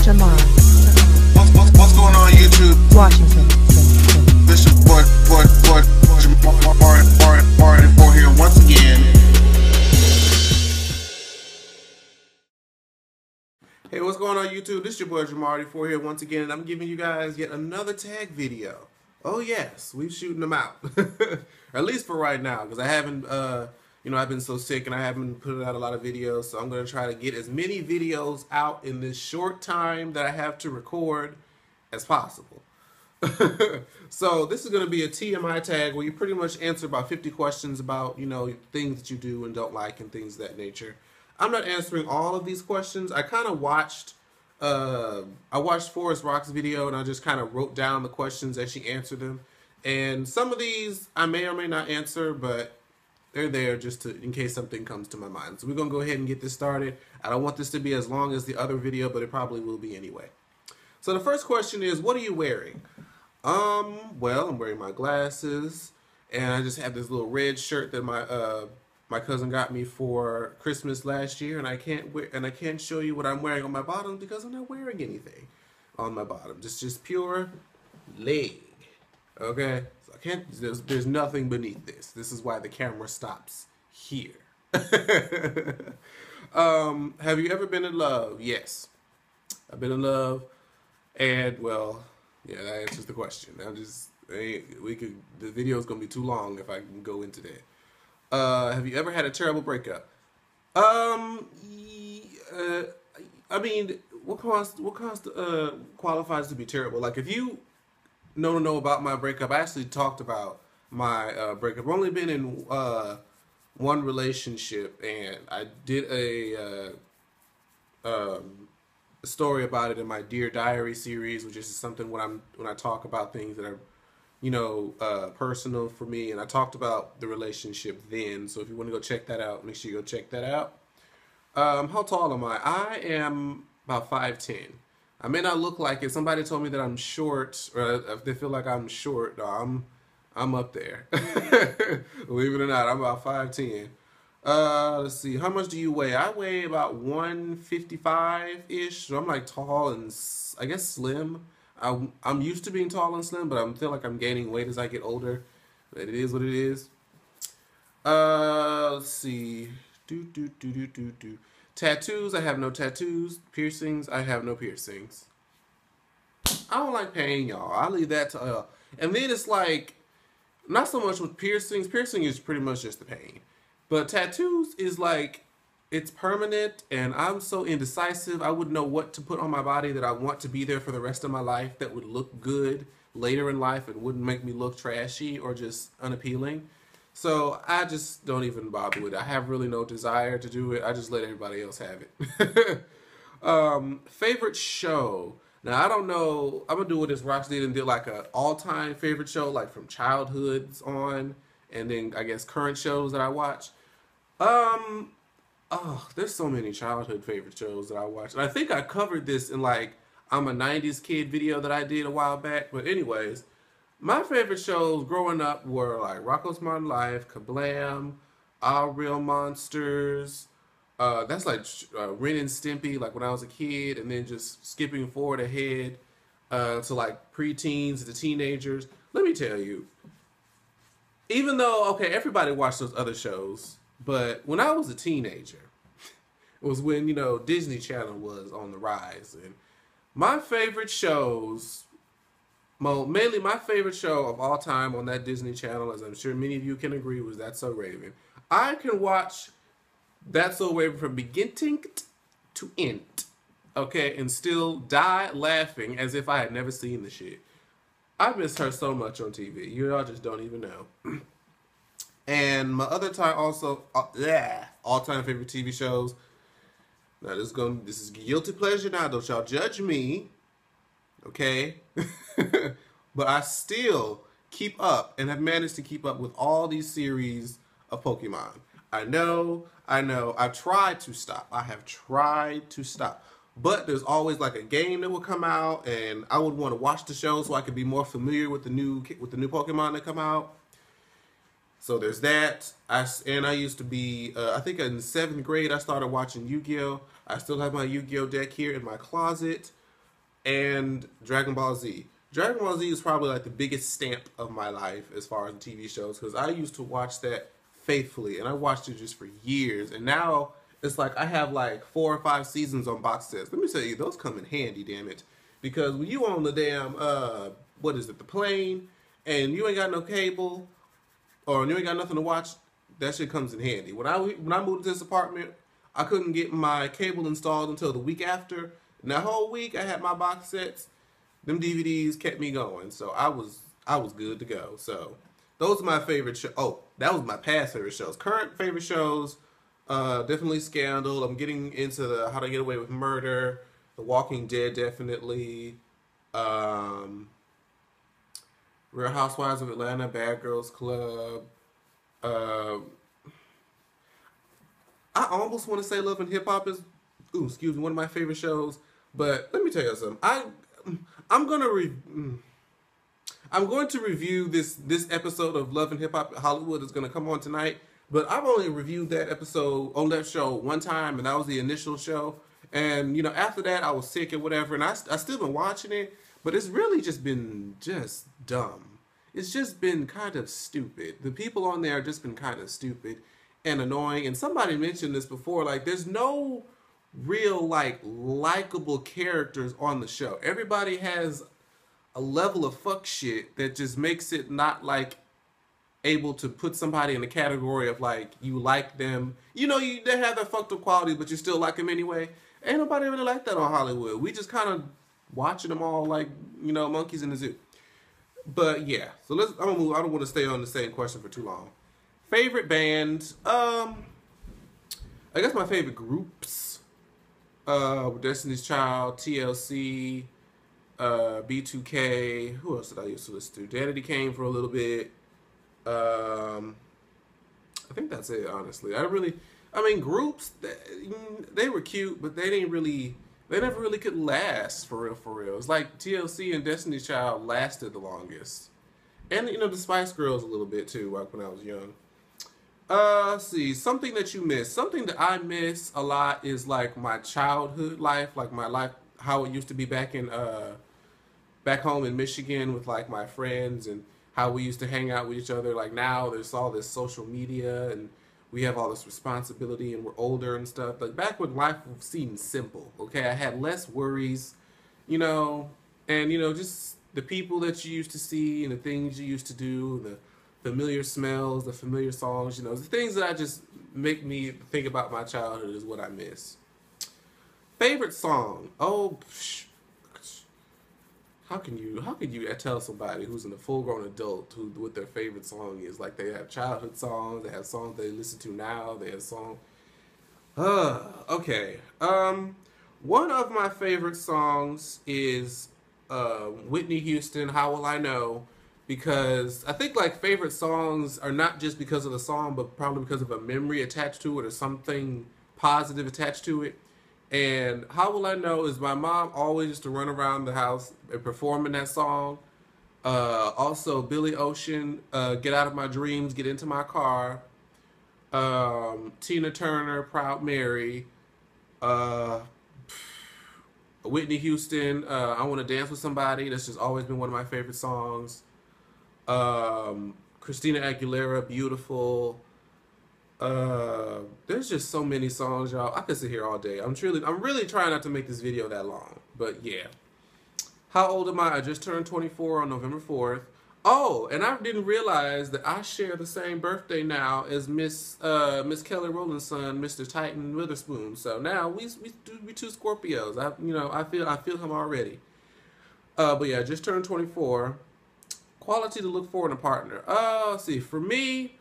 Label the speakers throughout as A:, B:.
A: Shamar.
B: What's going on YouTube?
A: Washington.
B: This is Marty for here once again. Hey, what's going on YouTube? This is your boy Jamarty4 here once again, and I'm giving you guys yet another tag video. Oh yes, we're shooting them out. At least for right now, because I haven't, I've been so sick and I haven't put out a lot of videos, so I'm going to try to get as many videos out in this short time that I have to record as possible. So this is going to be a TMI tag where you pretty much answer about 50 questions about, things that you do and don't like and things of that nature. I'm not answering all of these questions. I kind of watched Forrest Rock's video and I just kind of wrote down the questions as she answered them. And some of these I may or may not answer, but they're there just in case something comes to my mind. So we're going to go ahead and get this started. I don't want this to be as long as the other video, but it probably will be anyway. So the first question is, what are you wearing? Well, I'm wearing my glasses, and I just have this little red shirt that my cousin got me for Christmas last year, and I can't show you what I'm wearing on my bottom because I'm not wearing anything on my bottom. Just pure leg. Okay, so I can't. There's nothing beneath this. This is why the camera stops here. Have you ever been in love? Yes, I've been in love, and well, yeah, that answers the question. The video is gonna be too long if I can go into that. Have you ever had a terrible breakup? I mean, what qualifies to be terrible? Like, if you know about my breakup, I actually talked about my breakup. I've only been in one relationship, and I did a story about it in my Dear Diary series, which is something when I talk about things that are personal for me, and I talked about the relationship then. So if you want to go check that out, make sure you go check that out. How tall am I? I am about 5'10". I may not look like it. Somebody told me that I'm short, or if they feel like I'm short, no, I'm up there. Believe it or not, I'm about 5'10". Let's see. How much do you weigh? I weigh about 155-ish. So I'm like tall and I guess slim. I'm used to being tall and slim, but I feel like I'm gaining weight as I get older. But it is what it is. Let's see. Tattoos, I have no tattoos. Piercings, I have no piercings. I don't like pain, y'all. I leave that to and then it's like, not so much with piercings. Piercing is pretty much just the pain. But tattoos is like, it's permanent, and I'm so indecisive. I wouldn't know what to put on my body that I want to be there for the rest of my life that would look good later in life and wouldn't make me look trashy or just unappealing. So I just don't even bother with it. I have really no desire to do it. I just let everybody else have it. Favorite show. Now, I don't know. I'm going to do what this Rox did and did like an all-time favorite show, like from childhoods on, and then I guess current shows that I watch. Oh, there's so many childhood favorite shows that I watch. And I think I covered this in like, I'm a 90s kid video that I did a while back. But anyways, my favorite shows growing up were like Rocko's Modern Life, Kablam, Our Real Monsters. That's like Ren and Stimpy, like when I was a kid. And then just skipping forward ahead to like preteens, the teenagers. Let me tell you, even though, okay, everybody watched those other shows. But when I was a teenager, it was when, Disney Channel was on the rise. And my favorite shows, mainly my favorite show of all time on that Disney Channel, as I'm sure many of you can agree, was That's So Raven. I can watch That's So Raven from beginning to end, okay, and still die laughing as if I had never seen the shit. I miss her so much on TV. You all just don't even know. And my other time also, all-time favorite TV shows. Now this is guilty pleasure now. Don't y'all judge me, okay? But I still keep up and have managed to keep up with all these series of Pokemon. I know. I've tried to stop. I have tried to stop. But there's always like a game that will come out, and I would want to watch the show so I could be more familiar with the new Pokemon that come out. So there's that. I used to be, I think in 7th grade, I started watching Yu-Gi-Oh! I still have my Yu-Gi-Oh! Deck here in my closet. and Dragon Ball Z. Dragon Ball Z is probably like the biggest stamp of my life as far as TV shows because I used to watch that faithfully and I watched it just for years. And now it's like I have like 4 or 5 seasons on box sets. Let me tell you, those come in handy, damn it. Because when you on the damn, what is it, the plane, and you ain't got no cable or you ain't got nothing to watch, that shit comes in handy. When I moved to this apartment, I couldn't get my cable installed until the week after. And that whole week, I had my box sets. Them DVDs kept me going, so I was good to go. So those are my favorite shows. Oh, that was my past favorite shows. Current favorite shows, definitely Scandal. I'm getting into the How to Get Away with Murder, The Walking Dead, definitely. Real Housewives of Atlanta, Bad Girls Club. Uh, I almost want to say Love and Hip Hop is, excuse me, one of my favorite shows. But let me tell you something. I'm going to review this episode of Love and Hip Hop Hollywood is going to come on tonight. But I've only reviewed that episode on that show one time, and that was the initial show. And you know, after that, I was sick or whatever, and I still been watching it. But it's really just been just dumb. It's just been kind of stupid. The people on there have just been kind of stupid and annoying. And somebody mentioned this before, like there's no real like likable characters on the show. Everybody has a level of fuck shit that just makes it not like able to put somebody in the category of like you like them. You know, they have that fucked up quality, but you still like them anyway. Ain't nobody really like that on Hollywood. We just kind of watching them all like, you know, monkeys in the zoo. But yeah, so I'm gonna move. I don't want to stay on the same question for too long. Favorite band? I guess my favorite groups. Destiny's Child, TLC, B2K. Who else did I used to listen to? Danity Kane for a little bit. I think that's it. Honestly, I mean, groups. They were cute, but they didn't really. They never really could last for real, for real. It's like TLC and Destiny's Child lasted the longest. And, you know, the Spice Girls a little bit too, like when I was young. Let's see, something that you miss. Something that I miss a lot is like my childhood life, like my life, how it used to be back home in Michigan with like my friends and how we used to hang out with each other. Like now there's all this social media and we have all this responsibility and we're older and stuff. Like back when life seemed simple, okay? I had less worries, you know, and, you know, just the people that you used to see and the things you used to do, the familiar smells, the familiar songs, you know, the things that I just make me think about my childhood is what I miss. Favorite song? Oh, how can you tell somebody who's a full-grown adult what their favorite song is? Like they have childhood songs, they have songs they listen to now, they have songs. Okay. One of my favorite songs is Whitney Houston, How Will I Know? Because I think like favorite songs are not just because of the song, but probably because of a memory attached to it or something positive attached to it. And How Will I Know is my mom always used to run around the house and performing that song. Also, Billy Ocean, Get Out of My Dreams, Get Into My Car. Tina Turner, Proud Mary. Whitney Houston, I Want to Dance with Somebody. That's just always been one of my favorite songs. Christina Aguilera, Beautiful. There's just so many songs, y'all. I could sit here all day. I'm really trying not to make this video that long. But yeah. How old am I? I just turned 24 on November 4th. Oh, and I didn't realize that I share the same birthday now as Miss Kelly Rowland's son, Mr. Titan Witherspoon. So now we two Scorpios. I feel him already. But yeah, just turned 24. Quality to look for in a partner. Let's see. For me,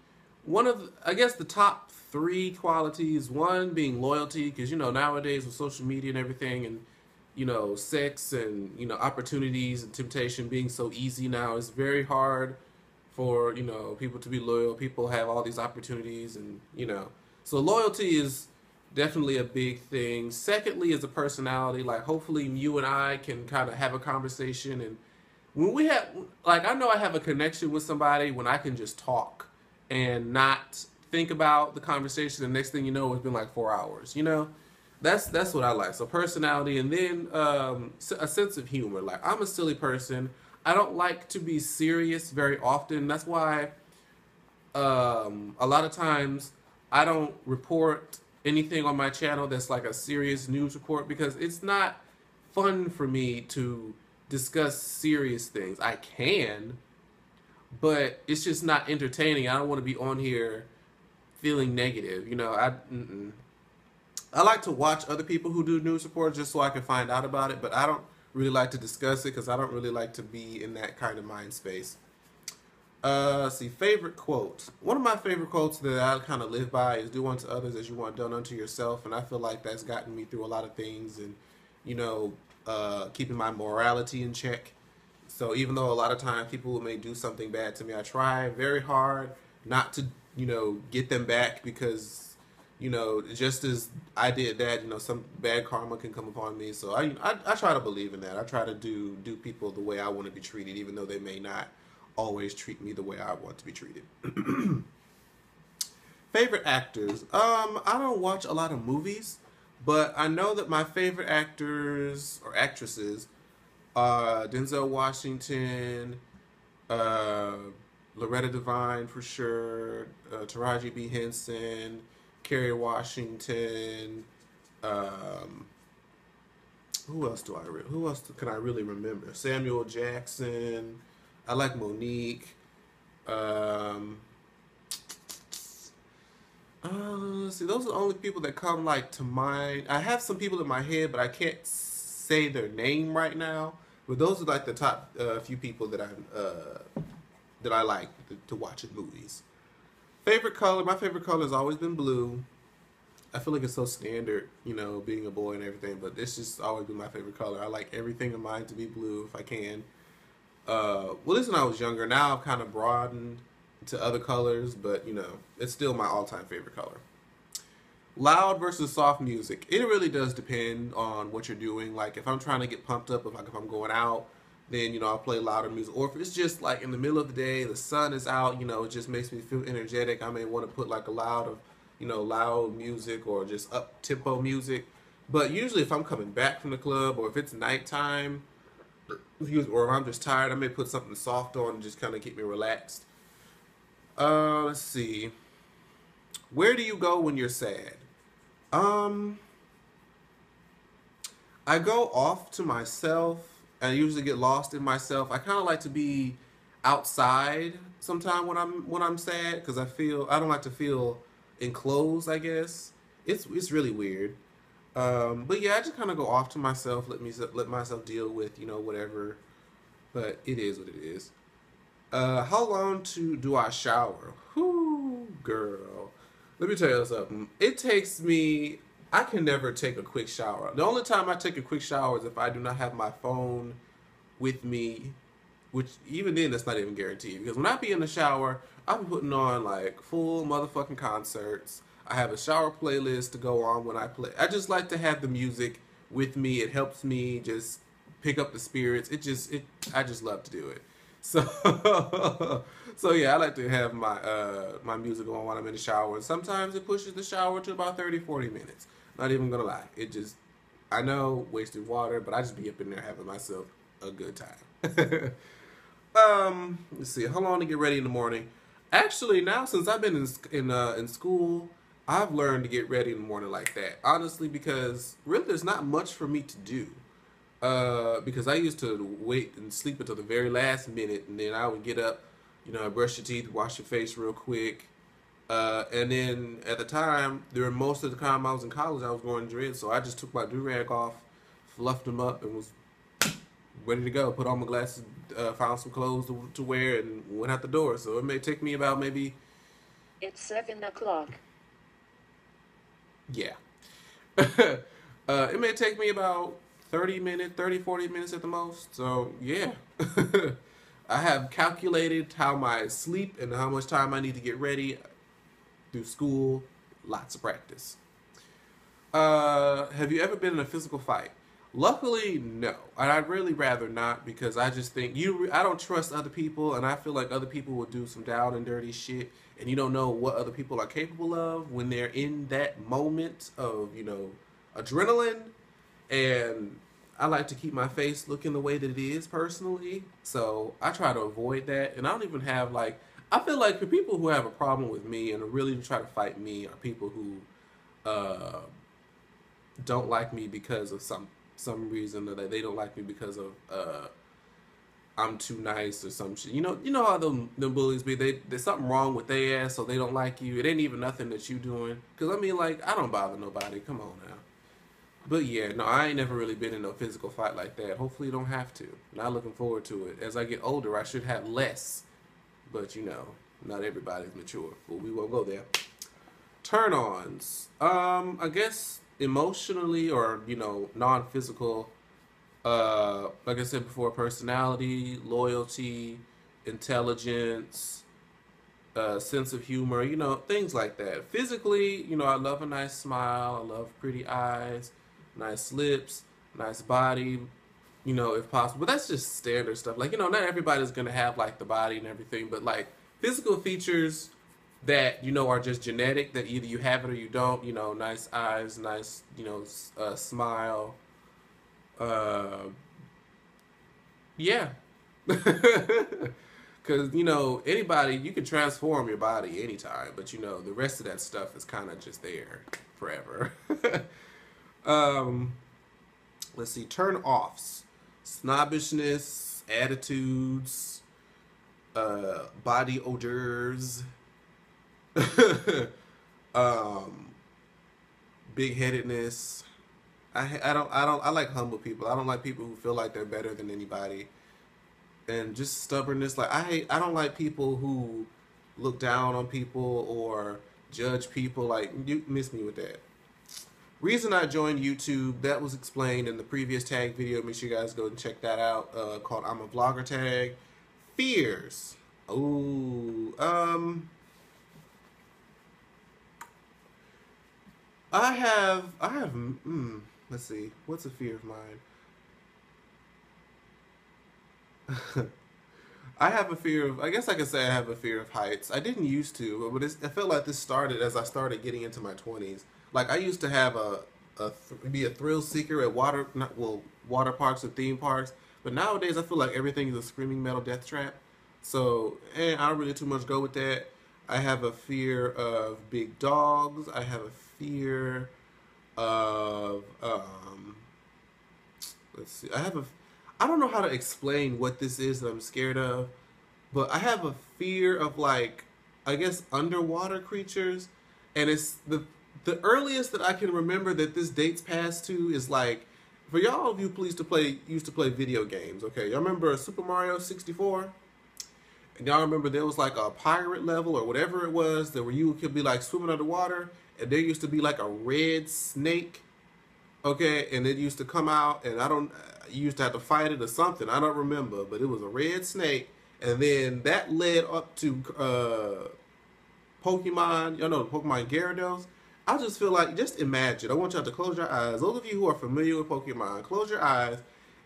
B: I guess the top 3 qualities, one being loyalty, because, you know, nowadays with social media and everything and, you know, sex and, you know, opportunities and temptation being so easy now, it's very hard for, you know, people to be loyal. People have all these opportunities and, you know, so loyalty is definitely a big thing. Secondly is a personality. Like, hopefully you and I can kind of have a conversation, and when we have, like, I know I have a connection with somebody when I can just talk and not think about the conversation. The next thing you know, it's been like 4 hours, you know? That's what I like. So personality, and then a sense of humor. Like I'm a silly person. I don't like to be serious very often. That's why a lot of times I don't report anything on my channel that's like a serious news report because it's not fun for me to discuss serious things. I can, but it's just not entertaining. I don't want to be on here feeling negative. I like to watch other people who do news reports just so I can find out about it, but I don't really like to discuss it because I don't really like to be in that kind of mind space. See, favorite quote. One of my favorite quotes that I kind of live by is "Do unto others as you want done unto yourself," and I feel like that's gotten me through a lot of things, and you know, keeping my morality in check. So even though a lot of times people may do something bad to me, I try very hard not to, get them back because, just as I did that, some bad karma can come upon me. So I try to believe in that. I try to do people the way I want to be treated, even though they may not always treat me the way I want to be treated. Favorite actors. I don't watch a lot of movies, but I know that my favorite actors or actresses are Denzel Washington, uh, Loretta Devine for sure, Taraji B. Henson, Kerry Washington. Um, who else can I really remember? Samuel Jackson. I like Monique. Um, let's see, those are the only people that come like to mind. I have some people in my head, but I can't say their name right now. But those are like the top few people that I like to watch in movies. Favorite color? My favorite color has always been blue. I feel like it's so standard, being a boy and everything, but it's just always been my favorite color. I like everything in mine to be blue if I can. Well, this when I was younger. Now I've kind of broadened to other colors, but it's still my all-time favorite color. Loud versus soft music. It really does depend on what you're doing. Like if I'm trying to get pumped up, if I'm going out, then I'll play louder music. Or if it's just like in the middle of the day, the sun is out, it just makes me feel energetic. I may want to put like a loud music or just up tempo music. But usually if I'm coming back from the club or if it's nighttime, or if I'm just tired, I may put something soft on and just kind of keep me relaxed. Let's see. Where do you go when you're sad? Um, I go off to myself. I usually get lost in myself. I kind of like to be outside sometime when I'm sad because I don't like to feel enclosed. I guess it's really weird. But yeah, I just kind of go off to myself, let myself deal with whatever. But it is what it is. How long do I shower? Whoo, girl. Let me tell you something. It takes me. I can never take a quick shower. The only time I take a quick shower is if I do not have my phone with me, which even then that's not even guaranteed. Because when I be in the shower, I'm putting on like full motherfucking concerts. I have a shower playlist to go on when I play. I just like to have the music with me. It helps me just pick up the spirits. I just love to do it. So so yeah, I like to have my music on while I'm in the shower. And sometimes it pushes the shower to about 30-40 minutes. Not even gonna lie. I know, wasted water, but I just be up in there having myself a good time. Let's see, how long to get ready in the morning? Actually, now since I've been in school, I've learned to get ready in the morning like that. Honestly, because really there's not much for me to do. Because I used to wait and sleep until the very last minute, and then I would get up, brush your teeth, wash your face real quick. And then at the time, during most of the time I was in college, I was going to dread, so I just took my do-rag off, fluffed them up, and was ready to go. Put on my glasses, found some clothes to wear, and went out the door. So it may take me about maybe...
A: It's 7 o'clock.
B: Yeah. It may take me about 40 minutes at the most. So, yeah. I have calculated how my sleep and how much time I need to get ready through school. Lots of practice. Have you ever been in a physical fight? Luckily, no. And I'd really rather not because I just think I don't trust other people, and I feel like other people will do some down and dirty shit, and you don't know what other people are capable of when they're in that moment of, adrenaline, and I like to keep my face looking the way that it is personally. So I try to avoid that, and I don't even have like. I feel like the people who have a problem with me and really try to fight me are people who uh, don't like me because of some reason, or that they don't like me because of I'm too nice or some shit. You know how them bullies be. There's something wrong with their ass, so they don't like you. It ain't even nothing that you doing. Cause I mean, like, I don't bother nobody. Come on now. But yeah, no, I ain't never really been in no physical fight like that. Hopefully, you don't have to. Not looking forward to it. As I get older, I should have less. But you know, not everybody's mature. But we won't go there. Turn ons. I guess emotionally or non-physical. Like I said before, personality, loyalty, intelligence, sense of humor, things like that. Physically, I love a nice smile, I love pretty eyes, nice lips, nice body, if possible. But that's just standard stuff. Like, not everybody's gonna have like the body and everything, but like physical features that are just genetic, that either you have it or you don't. Nice eyes, nice smile. Uh, yeah. Because, anybody, you can transform your body anytime, but, the rest of that stuff is kind of just there forever. um, let's see, turn offs. Snobbishness, attitudes, body odors, um, big headedness. I like humble people. I don't like people who feel like they're better than anybody, and just stubbornness. Like I don't like people who look down on people or judge people. Like, you miss me with that. Reason I joined YouTube, that was explained in the previous tag video. Make sure you guys go and check that out. Called I'm a Vlogger tag. Fears. Ooh. I have. Let's see. What's a fear of mine? I have a fear of. I guess I could say I have a fear of heights. I didn't used to, but I felt like this started as I started getting into my 20s. Like, I used to have be a thrill seeker at water parks or theme parks. But nowadays, I feel like everything is a screaming metal death trap. So, I don't really too much go with that. I have a fear of big dogs. I have a fear of let's see. I don't know how to explain what this is that I'm scared of, but I have a fear of, like, I guess underwater creatures, and it's the earliest that I can remember that this dates past to is like, for y'all of you used to play video games, okay? Y'all remember Super Mario 64? And y'all remember there was like a pirate level or whatever it was that where you could be like swimming underwater, and there used to be like a red snake, okay? And it used to come out, and you used to have to fight it or something. I don't remember, but it was a red snake, and then that led up to Pokemon. Y'all know the Pokemon Gyarados. I just feel like, just imagine. I want y'all to close your eyes. Those of you who are familiar with Pokemon, close your eyes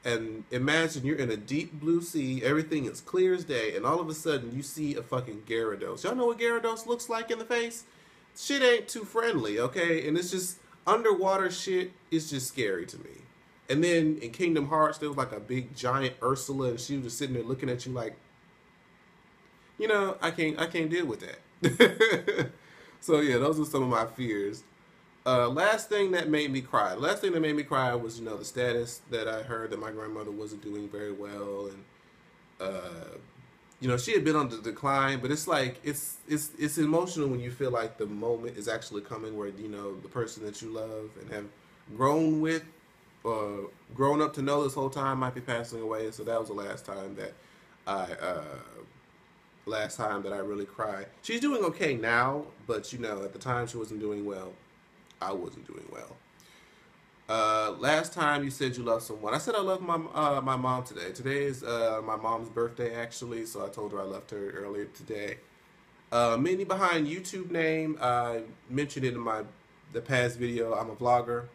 B: and imagine you're in a deep blue sea. Everything is clear as day, and all of a sudden you see a fucking Gyarados. Y'all know what Gyarados looks like in the face? Shit ain't too friendly, okay? And it's just underwater shit. It's just scary to me. And then in Kingdom Hearts, there was like a big giant Ursula, and she was just sitting there looking at you like, I can't deal with that. So yeah, those are some of my fears. Last thing that made me cry. The last thing that made me cry was, the status that I heard that my grandmother wasn't doing very well, and she had been on the decline. But it's like it's emotional when you feel like the moment is actually coming where the person that you love and have grown with, grown up to know this whole time might be passing away. So that was the last time that I really cried. She's doing okay now, but at the time she wasn't doing well. I wasn't doing well. Last time you said you loved someone. I said I love my mom today. Today is my mom's birthday, actually, so I told her I loved her earlier today. Mainly behind YouTube name, I mentioned it in the past video. I'm a vlogger.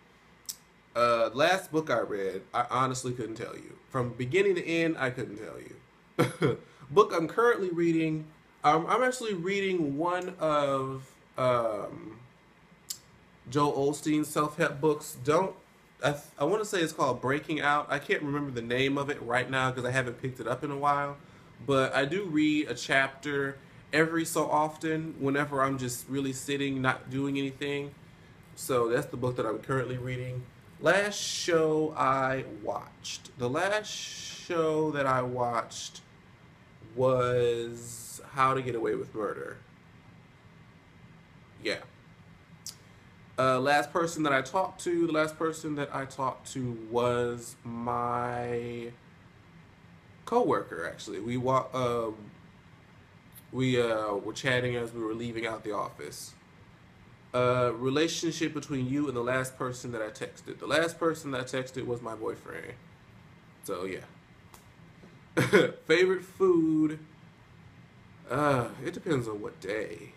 B: Last book I read, I honestly couldn't tell you. From beginning to end, I couldn't tell you. Book I'm currently reading, I'm actually reading one of Joel Osteen's self-help books. Don't I want to say it's called Breaking Out. I can't remember the name of it right now because I haven't picked it up in a while. But I do read a chapter every so often whenever I'm just really sitting, not doing anything. So that's the book that I'm currently reading. Last show I watched. The last show that I watched was How to Get Away with Murder. Yeah. The last person that I talked to was my coworker. Actually, we were chatting as we were leaving out the office. Relationship between you and the last person that I texted. The last person that I texted was my boyfriend. So yeah. Favorite food. It depends on what day.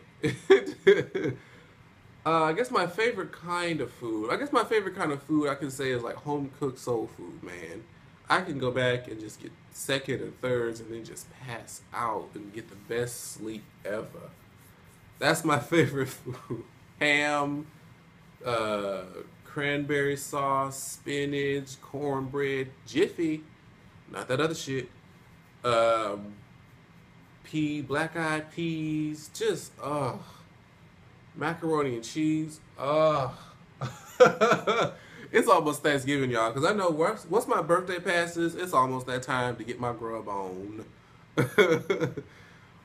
B: I guess my favorite kind of food. I guess my favorite kind of food I can say is like home cooked soul food, man. I can go back and just get second and thirds and then just pass out and get the best sleep ever. That's my favorite food. Ham, uh, cranberry sauce, spinach, cornbread, Jiffy, not that other shit. Um, black eyed peas, just macaroni and cheese. It's almost Thanksgiving, y'all, because I know once my birthday passes, it's almost that time to get my grub on.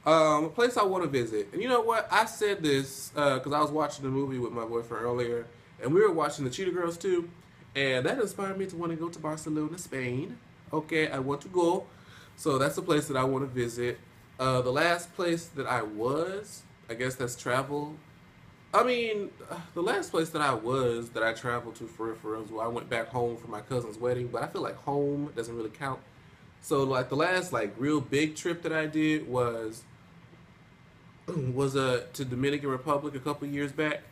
B: A place I want to visit. And you know what? I said this because I was watching the movie with my boyfriend earlier, and we were watching the Cheetah Girls too, and that inspired me to want to go to Barcelona, Spain. Okay, I want to go. So that's the place that I want to visit. The last place that I was, I guess that's travel. I mean, the last place that I traveled to for real, was where I went back home for my cousin's wedding, but I feel like home doesn't really count. So like the last like real big trip that I did was to Dominican Republic a couple years back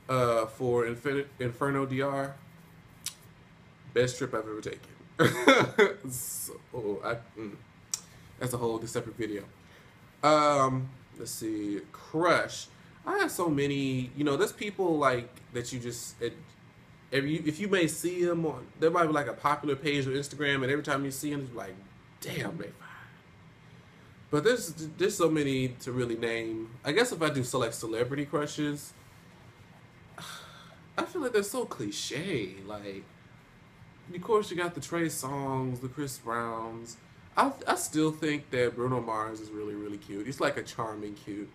B: for Inferno DR. Best trip I've ever taken. That's a whole separate video. Let's see, crush. I have so many. You know, there's people like that you just. If you may see them on, there might be like a popular page on Instagram, and every time you see them, it's like, damn, they fine. But there's so many to really name. I guess if I do select celebrity crushes, I feel like they're so cliche. Like, of course, you got the Trey Songz, the Chris Browns. I still think that Bruno Mars is really, really cute. He's like a charming cute.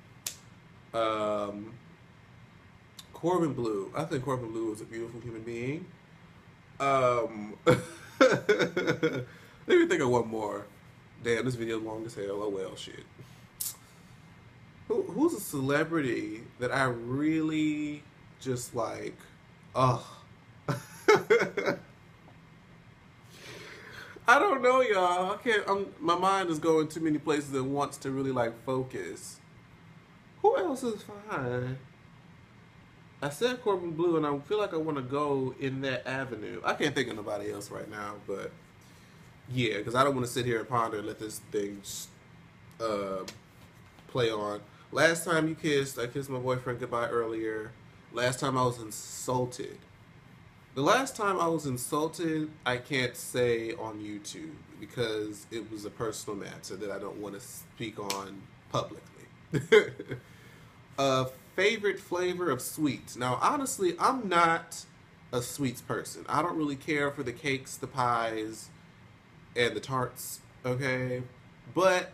B: Corbin Blue. I think Corbin Blue is a beautiful human being. Let me think of one more. Damn, this video is long as hell. Oh well, shit. Who's a celebrity that I really just like? Ugh. I don't know, y'all. I can't. My mind is going too many places at once to really like focus. Who else is fine? I said Corbin Blue, and I feel like I want to go in that avenue. I can't think of nobody else right now, but yeah, because I don't want to sit here and ponder and let this thing play on. Last time you kissed, I kissed my boyfriend goodbye earlier. Last time I was insulted. The last time I was insulted, I can't say on YouTube because it was a personal matter that I don't want to speak on publicly. Favorite flavor of sweets. Now, honestly, I'm not a sweets person. I don't really care for the cakes, the pies, and the tarts, okay? But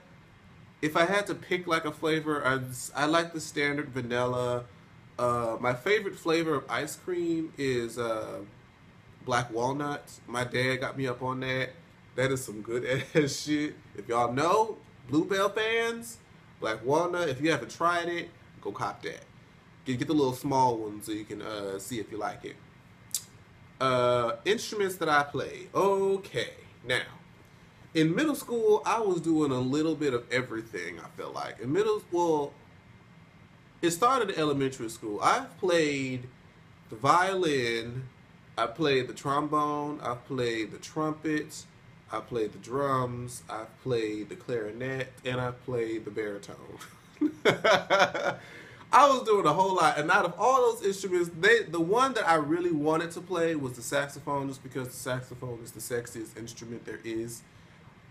B: if I had to pick like a flavor, I like the standard vanilla. My favorite flavor of ice cream is black walnut. My dad got me up on that. That is some good ass shit. If y'all know, Bluebell fans, black walnut, if you haven't tried it, go cop that. Get the little small one so you can see if you like it. Instruments that I play. Okay, now, in middle school, I was doing a little bit of everything, I feel like. In middle school, it started in elementary school. I've played the violin, I played the trombone, I've played the trumpet, I played the drums, I've played the clarinet, and I've played the baritone. I was doing a whole lot, and out of all those instruments, the one that I really wanted to play was the saxophone, just because the saxophone is the sexiest instrument there is.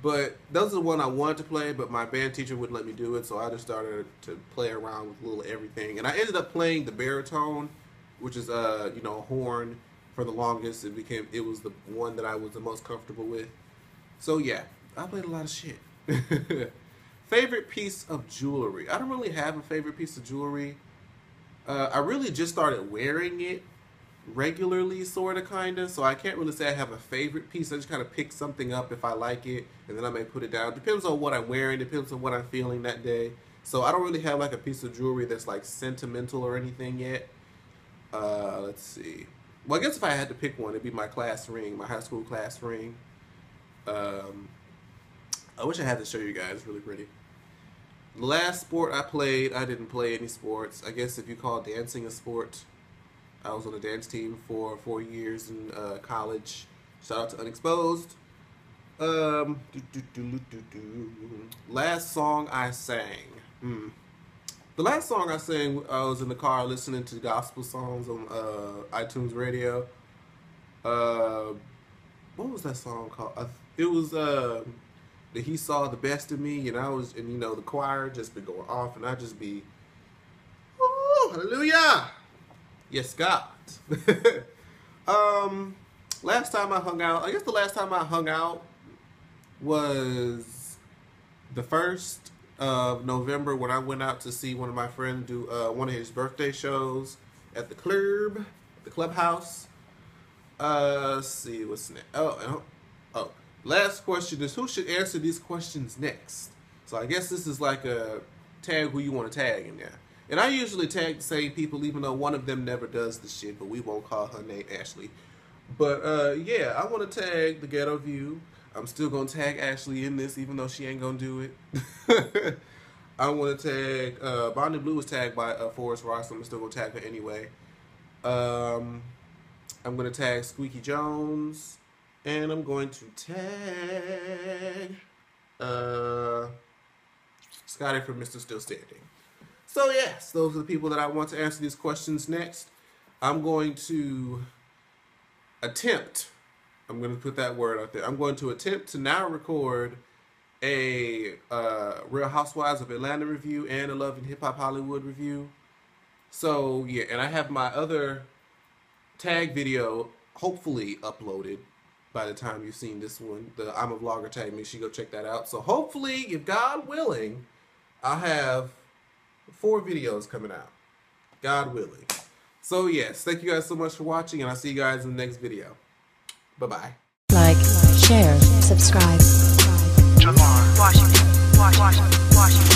B: But those are the one I wanted to play, but my band teacher wouldn't let me do it, so I just started to play around with a little everything. And I ended up playing the baritone, which is a horn for the longest. It was the one that I was the most comfortable with. So yeah, I played a lot of shit. Favorite piece of jewelry. I don't really have a favorite piece of jewelry. I really just started wearing it regularly, sort of, kind of. So I can't really say I have a favorite piece. I just kind of pick something up if I like it, and then I may put it down. Depends on what I'm wearing. Depends on what I'm feeling that day. So I don't really have like a piece of jewelry that's like sentimental or anything yet. Let's see. Well, I guess if I had to pick one, it'd be my class ring, my high school class ring. I wish I had to show you guys. It's really pretty. The last sport I played, I didn't play any sports. I guess if you call dancing a sport, I was on a dance team for 4 years in college. Shout out to Unexposed. Last song I sang. The last song I sang, I was in the car listening to gospel songs on iTunes Radio. What was that song called? It was that He Saw the Best in Me, and the choir just be going off, and I just be, oh, hallelujah, yes, God. Last time I hung out, I guess the last time I hung out was the 1st of November when I went out to see one of my friends do one of his birthday shows at the clubhouse. Let's see what's next. Oh. Last question is, who should answer these questions next? So I guess this is like a tag who you want to tag in there. And I usually tag the same people, even though one of them never does the shit, but we won't call her name Ashley. But yeah, I want to tag the Ghetto View. I'm still going to tag Ashley in this, even though she ain't going to do it. I want to tag, Bonnie Blue was tagged by Forrest Ross, so I'm still going to tag her anyway. I'm going to tag Squeaky Jones. And I'm going to tag Scotty from Mr. Still Standing. So yes, those are the people that I want to answer these questions next. I'm going to attempt, I'm going to put that word out there, I'm going to attempt to now record a Real Housewives of Atlanta review and a Love and Hip Hop Hollywood review. So yeah, and I have my other tag video hopefully uploaded by the time you've seen this one. The I'm a Vlogger tag, make sure you go check that out. So hopefully, if God willing, I'll have 4 videos coming out. God willing. So yes, thank you guys so much for watching, and I'll see you guys in the next video. Bye-bye.
C: Like, share, subscribe.
D: Washington.